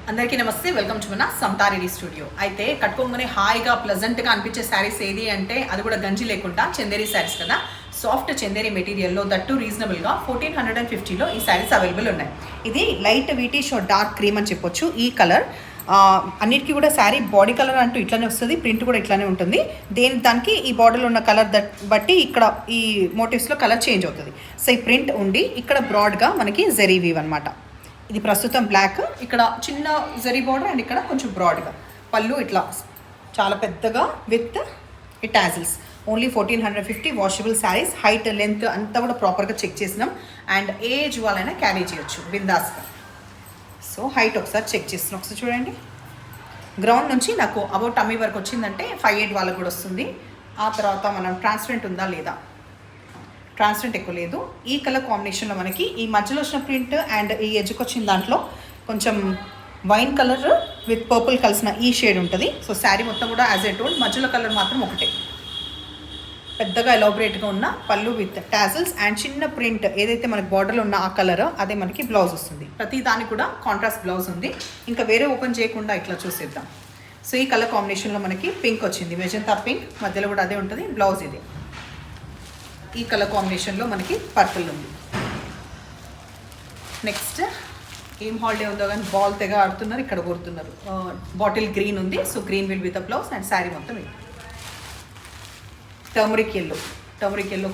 అందరికీ నమస్తే, welcome to మన సమతారెడ్డి స్టూడియో. అయితే కట్టుకోగానే హాయిగా ప్లెజెంట్గా అనిపించే శారీస్ ఏది అంటే అది కూడా గంజి లేకుండా చందేరి శారీస్ కదా. సాఫ్ట్ చందేరి మెటీరియల్లో దట్టు రీజనబుల్గా 1450లో ఈ శారీస్ అవైలబుల్ ఉన్నాయి. ఇది లైట్ వీటీ షో డార్క్ క్రీమ్ అని చెప్పొచ్చు. ఈ కలర్ అన్నిటికీ కూడా శారీ బాడీ కలర్ అంటూ ఇట్లానే వస్తుంది, ప్రింట్ కూడా ఇట్లానే ఉంటుంది. దానికి ఈ బార్డర్లో ఉన్న కలర్ బట్టి ఇక్కడ ఈ మోటివ్స్లో కలర్ చేంజ్ అవుతుంది. సో ఈ ప్రింట్ ఉండి ఇక్కడ బ్రాడ్గా మనకి జరీ వీవ్ అనమాట. ఇది ప్రస్తుతం బ్లాక్, ఇక్కడ చిన్న జరీ బార్డర్ అండ్ ఇక్కడ కొంచెం బ్రాడ్గా పళ్ళు ఇట్లా చాలా పెద్దగా with tassels. Only 1450 washable saris. Height length అంతా కూడా ప్రాపర్గా చెక్ చేసినాం అండ్ ఏజ్ వాళ్ళైనా క్యారీ చేయొచ్చు బిందాస్గా. సో హైట్ ఒకసారి చెక్ చేస్తున్నాం, ఒకసారి చూడండి. గ్రౌండ్ నుంచి నాకు అబౌట్ టమ్మీ వరకు వచ్చిందంటే 5'8" వాళ్ళకు కూడా వస్తుంది. ఆ తర్వాత మనం ట్రాన్స్పరెంట్ ఉందా లేదా, ట్రాన్స్పరెంట్ ఎక్కువ లేదు. ఈ కలర్ కాంబినేషన్లో మనకి ఈ మధ్యలో వచ్చిన ప్రింట్ అండ్ ఈ ఎడ్జ్కి వచ్చిన దాంట్లో కొంచెం వైన్ కలర్ విత్ పర్పుల్ కలిసిన ఈ షేడ్ ఉంటుంది. సో శారీ మొత్తం కూడా యాజ్ ఎ టోల్డ్ మధ్యలో కలర్ మాత్రం ఒకటే. పెద్దగా ఎలాబరేట్గా ఉన్న పళ్ళు విత్ టాజిల్స్ అండ్ చిన్న ప్రింట్ ఏదైతే మనకి బార్డర్లో ఉన్న ఆ కలర్ అదే మనకి బ్లౌజ్ వస్తుంది. ప్రతి దానికి కూడా కాంట్రాస్ట్ బ్లౌజ్ ఉంది. ఇంకా వేరే ఓపెన్ చేయకుండా ఇట్లా చూసేద్దాం. సో ఈ కలర్ కాంబినేషన్లో మనకి పింక్ వచ్చింది, మెజంతా పింక్, మధ్యలో కూడా అదే ఉంటుంది. బ్లౌజ్ ఇది. ఈ కలర్ కాంబినేషన్లో మనకి పర్పుల్ ఉంది. నెక్స్ట్ ఏం హాలిడే ఉందో కానీ బాల్ తెగ ఆడుతున్నారు, ఇక్కడ కొడుతున్నారు. బాటిల్ గ్రీన్ ఉంది. So green will with blouse and sari మొత్తం ఇది. టర్మరిక్ ఎల్లో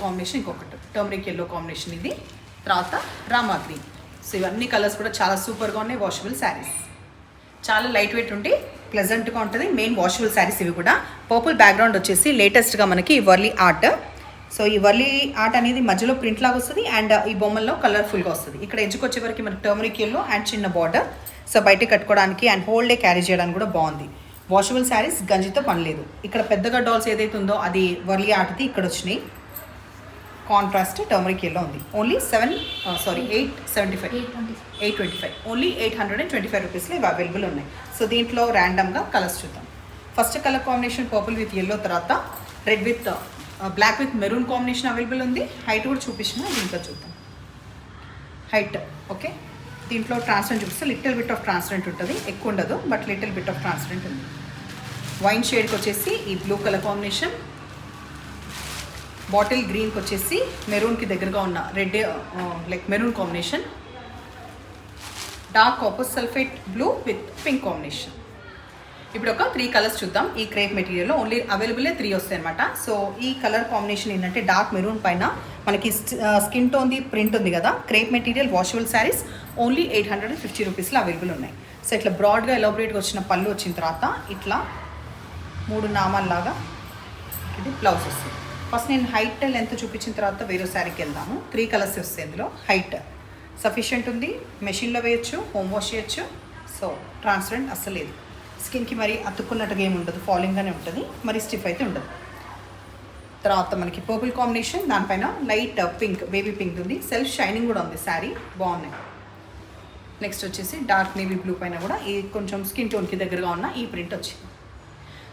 కాంబినేషన్, ఇంకొకటి టర్మరిక్ ఎల్లో కాంబినేషన్ ఇది. తర్వాత రామా గ్రీన్. సో ఇవన్నీ కలర్స్ కూడా చాలా సూపర్గా ఉన్నాయి. వాషబుల్ శారీస్, చాలా లైట్ వెయిట్ ఉండి ప్లెజెంట్గా ఉంటుంది. మెయిన్ వాషబుల్ శారీస్ ఇవి కూడా. పర్పుల్ బ్యాక్గ్రౌండ్ వచ్చేసి లేటెస్ట్గా మనకి వర్లీ ఆర్ట్. సో ఈ వర్లీ ఆర్ట్ అనేది మధ్యలో ప్రింట్ లాగా వస్తుంది అండ్ ఈ బొమ్మల్లో కలర్ఫుల్గా వస్తుంది. ఇక్కడ ఎడ్జ్కొచ్చే వరకు మనకి టర్మరిక్ ఎల్లో అండ్ చిన్న బార్డర్. సో బయటకి కట్టుకోవడానికి అండ్ హోల్ డే క్యారీ చేయడానికి కూడా బాగుంది. వాషబుల్ శారీస్, గంజితో పని లేదు. ఇక్కడ పెద్దగా డాల్స్ ఏదైతే ఉందో అది వర్లీ ఆర్ట్ది ఇక్కడ వచ్చినాయి. కాంట్రాస్ట్ టర్మరిక్ ఎల్లో ఉంది. ఓన్లీ 825 ఓన్లీ 825 రూపీస్లో ఇవి అవైలబుల్ ఉన్నాయి. సో దీంట్లో ర్యాండమ్గా కలర్స్ చూద్దాం. First colour combination purple with yellow, తర్వాత red with black with maroon combination available ఉంది. హైట్ కూడా చూపించిన, దీంట్లో చూద్దాం. Height okay. దీంట్లో ట్రాన్స్పరెంట్ చూపిస్తే లిటిల్ బిట్ ఆఫ్ ట్రాన్స్పరెంట్ ఉంటుంది, ఎక్కువ ఉండదు but little bit of transparent ఉంది. వైన్ షేడ్కి వచ్చేసి ఈ బ్లూ కలర్ కాంబినేషన్, బాటిల్ గ్రీన్కి వచ్చేసి మెరూన్కి దగ్గరగా ఉన్న red like maroon combination, dark copper sulphate blue with pink combination. ఇప్పుడు ఒక 3 కలర్స్ చూద్దాం. ఈ క్రేప్ మెటీరియల్లో ఓన్లీ అవైలబుల్ 3 వస్తాయి అనమాట. సో ఈ కలర్ కాంబినేషన్ ఏంటంటే డార్క్ మెరూన్ పైన మనకి స్కిన్ టోన్ది ప్రింట్ ఉంది కదా. Crepe material washable saris only 850 రూపీస్లో అవైలబుల్ ఉన్నాయి. సో ఇట్లా బ్రాడ్గా ఎలాబరేట్గా వచ్చిన పళ్ళు వచ్చిన తర్వాత ఇట్లా 3 నామాల్లాగా ఇది బ్లౌజ్ వస్తుంది. ఫస్ట్ నేను హైట్ లెంత్ చూపించిన తర్వాత వేరే శారీకి వెళ్దాము. 3 కలర్స్ వస్తాయి. అందులో హైట్ సఫిషియెంట్ ఉంది, మెషిన్లో వేయచ్చు, హోమ్ వాష్ చేయొచ్చు. సో ట్రాన్స్పరెంట్ అస్సలు లేదు. స్కిన్కి మరి అతుక్కున్నట్టుగా ఏమి ఉండదు, ఫాలింగ్గానే ఉంటుంది, మరి స్టిఫ్ అయితే ఉండదు. తర్వాత మనకి పర్పుల్ కాంబినేషన్, దానిపైన లైట్ పింక్, బేబీ పింక్ ఉంది. సెల్ఫ్ షైనింగ్ కూడా ఉంది శారీ, బాగున్నాయి. నెక్స్ట్ వచ్చేసి డార్క్ నేవీ బ్లూ పైన కూడా ఈ కొంచెం స్కిన్ టోన్కి దగ్గరగా ఉన్న ఈ ప్రింట్ వచ్చింది.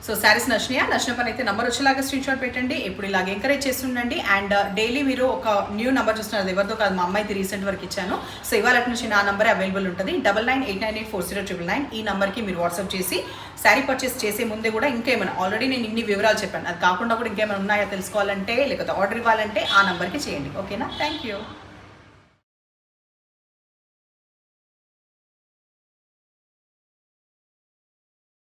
సో శారీస్ నచ్చిన పని అయితే నెంబర్ వచ్చేలాగా స్క్రీన్ షాట్ పెట్టండి. ఎప్పుడు ఇలాగ ఎంకరేజ్ చేస్తుండండి. అండ్ డైలీ మీరు ఒక న్యూ నెంబర్ చూస్తున్నారు, ఎవరితో కాదు, మా అమ్మాయికి రీసెంట్ వరకు ఇచ్చాను. సో ఇవాళ నుంచి నా నెంబర్ అవైలబుల్ ఉంటుంది. 9989840999. ఈ నెంబర్కి మీరు వాట్సాప్ చేసి శారీ పర్చేస్ చేసే ముందే కూడా ఇంకేమైనా ఆల్రెడీ నేను ఇన్ని వివరాలు చెప్పాను, అది కాకుండా కూడా ఇంకేమైనా ఉన్నాయో తెలుసుకోవాలంటే లేకపోతే ఆర్డర్ ఇవ్వాలంటే ఆ నెంబర్కి చేయండి. ఓకేనా? Thank you.